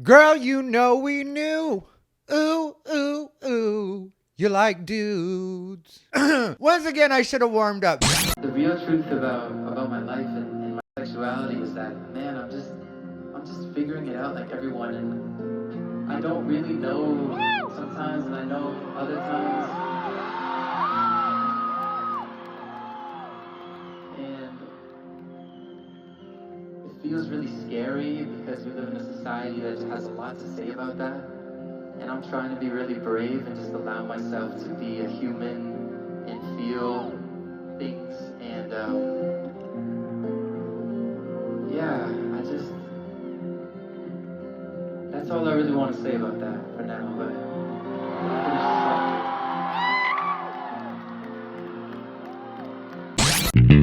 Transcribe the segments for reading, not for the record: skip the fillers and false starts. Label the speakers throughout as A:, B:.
A: Girl, you know we knew. Ooh, ooh, ooh. You like dudes. Once again, I should have warmed up.
B: The real truth about my life and my sexuality is that, man, I'm just figuring it out like everyone, and I don't really know sometimes, and I know other times, and it feels really scary because we live in a society that has a lot to say about that. And I'm trying to be really brave and just allow myself to be a human and feel things. And yeah, that's all I really want to say about that for now. But I'll finish this off.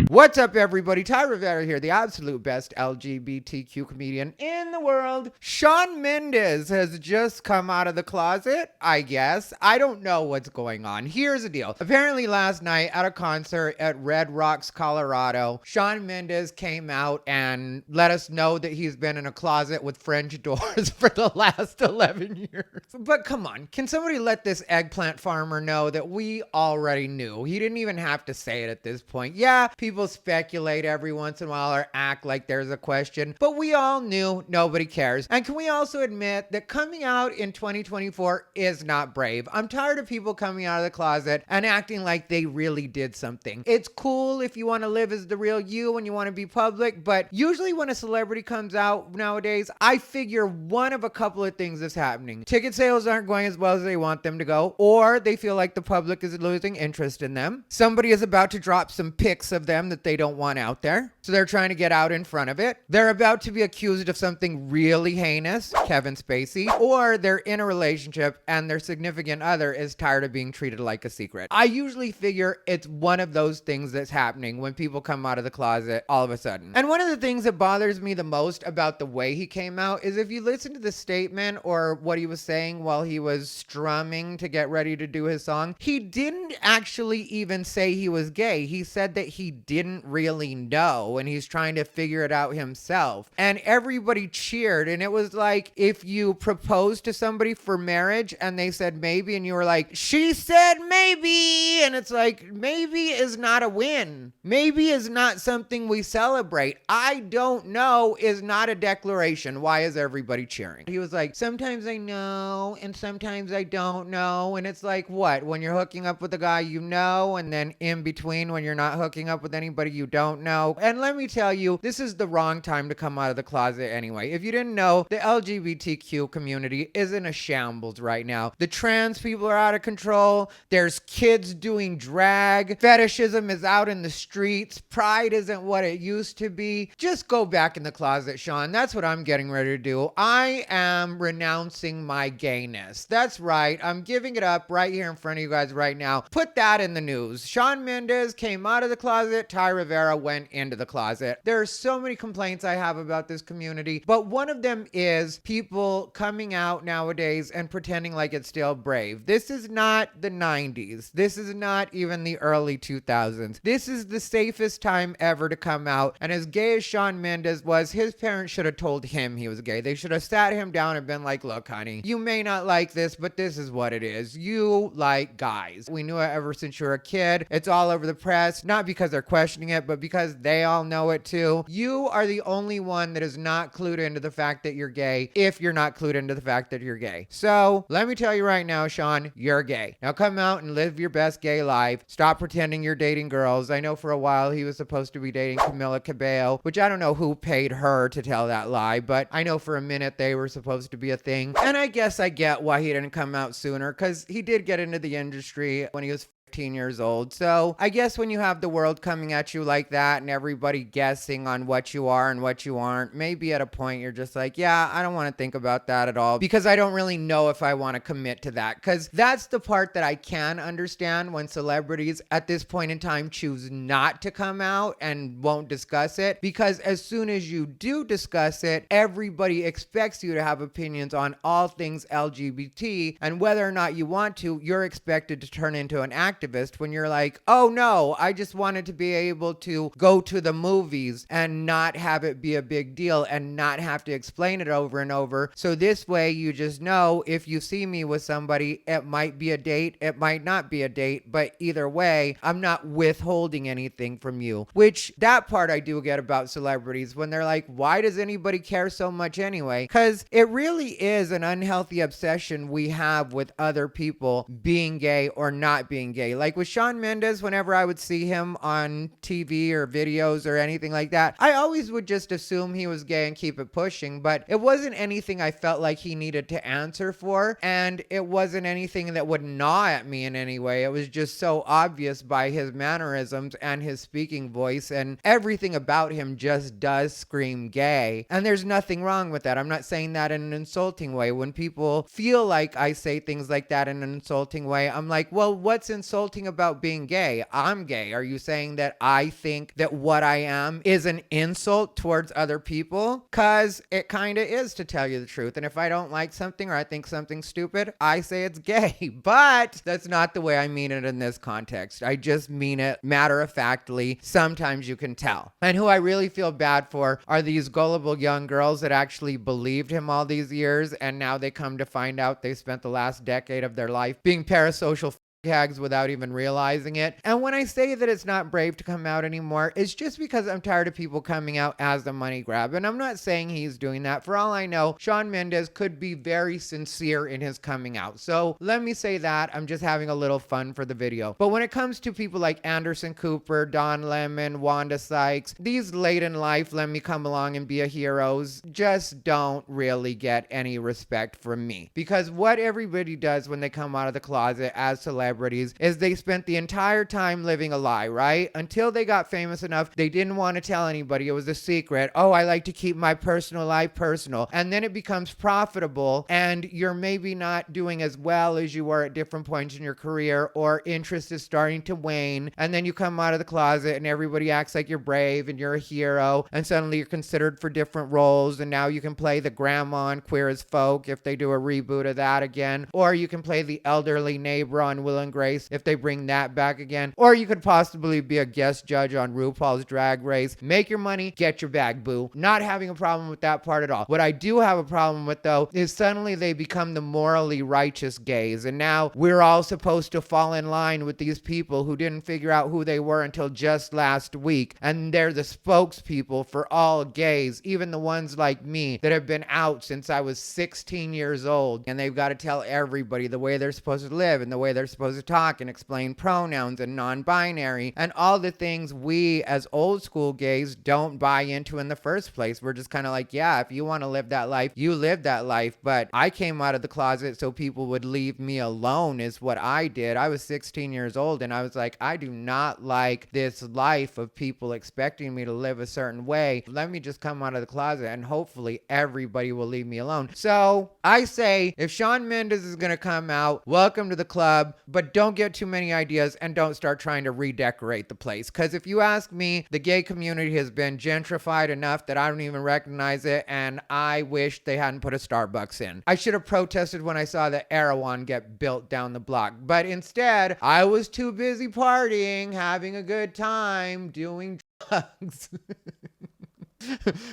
A: What's up, everybody? Thairivera here, the absolute best LGBTQ comedian in the world. Shawn Mendes has just come out of the closet, I guess. I don't know what's going on. Here's the deal. Apparently last night at a concert at Red Rocks, Colorado, Shawn Mendes came out and let us know that he's been in a closet with French doors for the last 11 years. But come on, can somebody let this eggplant farmer know that we already knew? He didn't even have to say it at this point. Yeah, people speculate every once in a while or act like there's a question, but we all knew. Nobody cares. And can we also admit that coming out in 2024 is not brave? I'm tired of people coming out of the closet and acting like they really did something. It's cool if you want to live as the real you and you want to be public, but usually when a celebrity comes out nowadays, I figure one of a couple of things is happening. Ticket sales aren't going as well as they want them to go, or they feel like the public is losing interest in them. Somebody is about to drop some pics of them that they don't want out there, so they're trying to get out in front of it. They're about to be accused of something really heinous, Kevin Spacey, or they're in a relationship and their significant other is tired of being treated like a secret. I usually figure it's one of those things that's happening when people come out of the closet all of a sudden. And one of the things that bothers me the most about the way he came out is if you listen to the statement or what he was saying while he was strumming to get ready to do his song, he didn't actually even say he was gay. He said that he didn't really know and he's trying to figure it out himself. And everybody cheered, and it was like if you proposed to somebody for marriage and they said maybe and you were like, she said maybe, and it's like, maybe is not a win. Maybe is not something we celebrate. I don't know is not a declaration. Why is everybody cheering? He was like, sometimes I know and sometimes I don't know. And it's like, what? When you're hooking up with a guy you know, and then in between when you're not hooking up with anybody you don't know. And let me tell you, this is the wrong time to come out of the closet anyway. If you didn't know, the LGBTQ community is in a shambles right now. The trans people are out of control. There's kids doing drag. Fetishism is out in the streets. Pride isn't what it used to be. Just go back in the closet, Shawn. That's what I'm getting ready to do. I am renouncing my gayness. That's right. I'm giving it up right here in front of you guys right now. Put that in the news. Shawn Mendes came out of the closet. Thairivera went into the closet. There are so many complaints I have about this community, but one of them is people coming out nowadays and pretending like it's still brave. This is not the 90s. This is not even the early 2000s. This is the safest time ever to come out. And as gay as Shawn Mendes was, his parents should have told him he was gay. They should have sat him down and been like, look, honey, you may not like this, but this is what it is. You like guys. We knew it ever since you were a kid. It's all over the press, not because they're questioning it, but because they all know it too. You are the only one that is not clued into the fact that you're gay if you're not clued into the fact that you're gay. So let me tell you right now, Shawn, you're gay. Now come out and live your best gay life. Stop pretending you're dating girls. I know for a while he was supposed to be dating Camila Cabello, which I don't know who paid her to tell that lie, but I know for a minute they were supposed to be a thing. And I guess I get why he didn't come out sooner, because he did get into the industry when he was 15 years old. So I guess when you have the world coming at you like that and everybody guessing on what you are and what you aren't, maybe at a point you're just like, yeah, I don't want to think about that at all, because I don't really know if I want to commit to that. Because that's the part that I can understand when celebrities at this point in time choose not to come out and won't discuss it, because as soon as you do discuss it, everybody expects you to have opinions on all things LGBT, and whether or not you want to, you're expected to turn into an activist activist when you're like, oh no, I just wanted to be able to go to the movies and not have it be a big deal and not have to explain it over and over. So this way you just know if you see me with somebody, it might be a date, it might not be a date, but either way, I'm not withholding anything from you. Which that part I do get about celebrities when they're like, why does anybody care so much anyway? Because it really is an unhealthy obsession we have with other people being gay or not being gay. Like with Shawn Mendes, whenever I would see him on TV or videos or anything like that, I always would just assume he was gay and keep it pushing, but it wasn't anything I felt like he needed to answer for, and it wasn't anything that would gnaw at me in any way. It was just so obvious by his mannerisms and his speaking voice, and everything about him just does scream gay, and there's nothing wrong with that. I'm not saying that in an insulting way. When people feel like I say things like that in an insulting way, I'm like, well, what's insulting about being gay? I'm gay. Are you saying that I think that what I am is an insult towards other people? Because it kind of is, to tell you the truth. And if I don't like something or I think something's stupid, I say it's gay. But that's not the way I mean it in this context. I just mean it matter-of-factly. Sometimes you can tell. And who I really feel bad for are these gullible young girls that actually believed him all these years, and now they come to find out they spent the last decade of their life being parasocial tags without even realizing it. And when I say that it's not brave to come out anymore, it's just because I'm tired of people coming out as the money grab. And I'm not saying he's doing that. For all I know, Shawn Mendes could be very sincere in his coming out. So let me say that. I'm just having a little fun for the video. But when it comes to people like Anderson Cooper, Don Lemon, Wanda Sykes, these late in life, let me come along and be a heroes, just don't really get any respect from me. Because what everybody does when they come out of the closet as celebrities is they spent the entire time living a lie, right? Until they got famous enough, they didn't want to tell anybody. It was a secret. Oh, I like to keep my personal life personal. And then it becomes profitable, and you're maybe not doing as well as you were at different points in your career, or interest is starting to wane. And then you come out of the closet and everybody acts like you're brave and you're a hero, and suddenly you're considered for different roles, and now you can play the grandma on Queer as Folk if they do a reboot of that again, or you can play the elderly neighbor on Will and Grace if they bring that back again, or you could possibly be a guest judge on RuPaul's Drag Race. Make your money, get your bag, boo. Not having a problem with that part at all. What I do have a problem with, though, is suddenly they become the morally righteous gays, and now we're all supposed to fall in line with these people who didn't figure out who they were until just last week, and they're the spokespeople for all gays, even the ones like me that have been out since I was 16 years old, and they've got to tell everybody the way they're supposed to live and the way they're supposed to talk and explain pronouns and non-binary and all the things we as old school gays don't buy into in the first place. We're just kind of like, yeah, if you want to live that life, you live that life. But I came out of the closet so people would leave me alone is what I did. I was 16 years old and I was like, I do not like this life of people expecting me to live a certain way. Let me just come out of the closet and hopefully everybody will leave me alone. So I say, if Shawn Mendes is going to come out, welcome to the club, but don't get too many ideas and don't start trying to redecorate the place. Because if you ask me, the gay community has been gentrified enough that I don't even recognize it, and I wish they hadn't put a Starbucks in. I should have protested when I saw the Erewhon get built down the block, but instead, I was too busy partying, having a good time, doing drugs.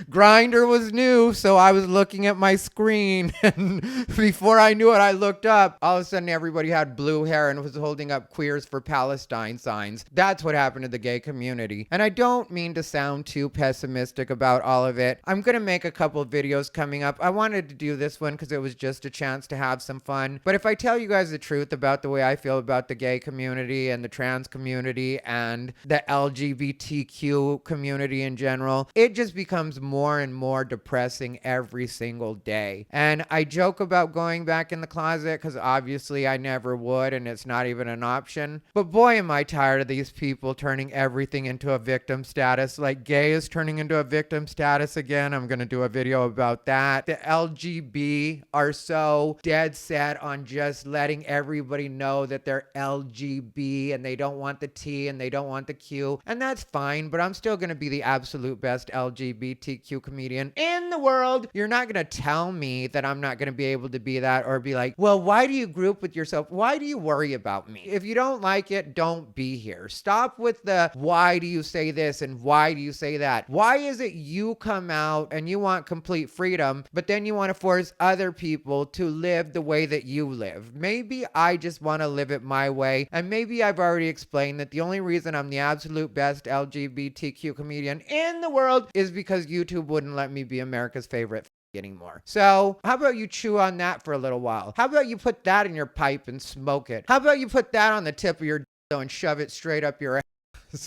A: Grindr was new, so I was looking at my screen, and before I knew it, I looked up. All of a sudden, everybody had blue hair and was holding up Queers for Palestine signs. That's what happened to the gay community. And I don't mean to sound too pessimistic about all of it. I'm going to make a couple videos coming up. I wanted to do this one because it was just a chance to have some fun. But if I tell you guys the truth about the way I feel about the gay community and the trans community and the LGBTQ community in general, it just becomes more and more depressing every single day. And I joke about going back in the closet because obviously I never would, and it's not even an option. But boy, am I tired of these people turning everything into a victim status. Like gay is turning into a victim status again. I'm going to do a video about that. The LGB are so dead set on just letting everybody know that they're LGB and they don't want the T and they don't want the Q. And that's fine, but I'm still going to be the absolute best LGBT LGBTQ comedian in the world. You're not going to tell me that I'm not going to be able to be that, or be like, well, why do you group with yourself? Why do you worry about me? If you don't like it, don't be here. Stop with the why do you say this and why do you say that? Why is it you come out and you want complete freedom, but then you want to force other people to live the way that you live? Maybe I just want to live it my way, and maybe I've already explained that the only reason I'm the absolute best LGBTQ comedian in the world is because YouTube wouldn't let me be America's favorite anymore. So how about you chew on that for a little while? How about you put that in your pipe and smoke it? How about you put that on the tip of your dildo and shove it straight up your ass?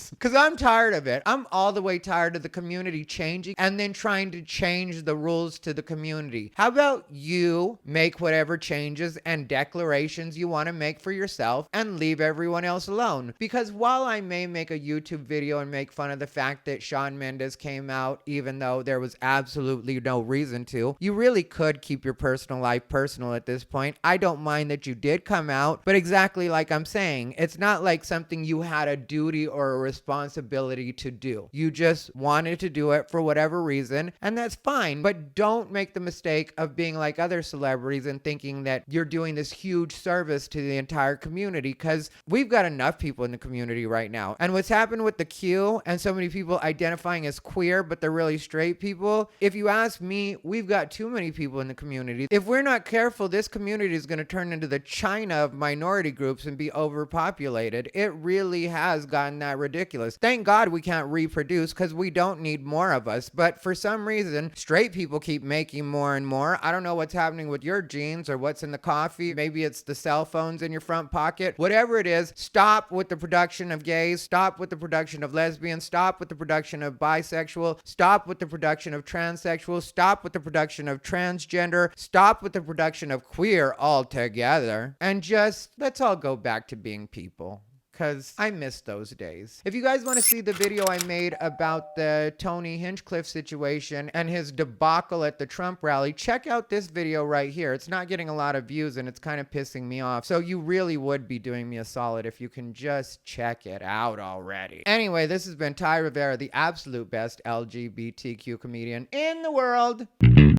A: Because I'm tired of it. I'm all the way tired of the community changing and then trying to change the rules to the community. How about you make whatever changes and declarations you want to make for yourself and leave everyone else alone? Because while I may make a YouTube video and make fun of the fact that Shawn Mendes came out, even though there was absolutely no reason to, you really could keep your personal life personal at this point. I don't mind that you did come out, but exactly like I'm saying, it's not like something you had a duty or a responsibility to do. You just wanted to do it for whatever reason, and that's fine. But don't make the mistake of being like other celebrities and thinking that you're doing this huge service to the entire community, because we've got enough people in the community right now. And what's happened with the Q and so many people identifying as queer, but they're really straight people, if you ask me, we've got too many people in the community. If we're not careful, this community is going to turn into the China of minority groups and be overpopulated. It really has gotten that ridiculous. Thank God we can't reproduce, because we don't need more of us. But for some reason, straight people keep making more and more. I don't know what's happening with your genes or what's in the coffee. Maybe it's the cell phones in your front pocket. Whatever it is, stop with the production of gays. Stop with the production of lesbians. Stop with the production of bisexual. Stop with the production of transsexual. Stop with the production of transgender. Stop with the production of queer altogether. And just let's all go back to being people, because I miss those days. If you guys want to see the video I made about the Tony Hinchcliffe situation and his debacle at the Trump rally, check out this video right here. It's not getting a lot of views and it's kind of pissing me off. So you really would be doing me a solid if you can just check it out already. Anyway, this has been thairivera, the absolute best LGBTQ comedian in the world.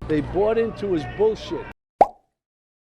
C: They bought into his bullshit.